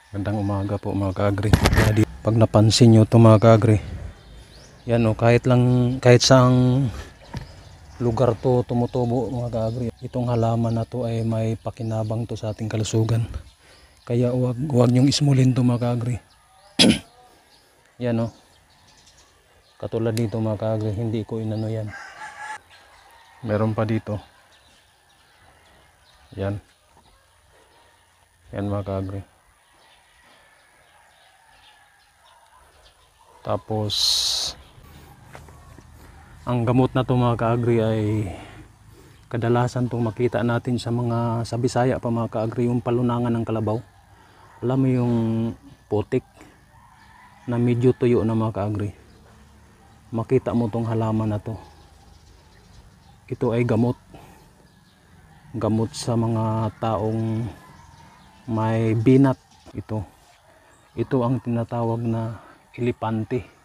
Gandang umaga po mga kaagri. Pag napansin nyo ito mga kaagri, yan o, kahit saang lugar to tumutubo mga kaagri. Itong halaman na to ay may pakinabang to sa ating kalusugan. Kaya huwag nyong ismulin to mga kaagri. Yan o, katulad dito mga kaagri, hindi ko inano yan. Meron pa dito. Yan. Yan mga kaagri. Tapos ang gamot na to mga kaagri ay kadalasan itong makita natin sa Bisaya pa mga kaagri, yung palunangan ng kalabaw. Alam mo yung putik na medyo tuyo na mga kaagri, makita mo tong halaman na to. Ito ay gamot sa mga taong may binat. Ito ang tinatawag na elepante.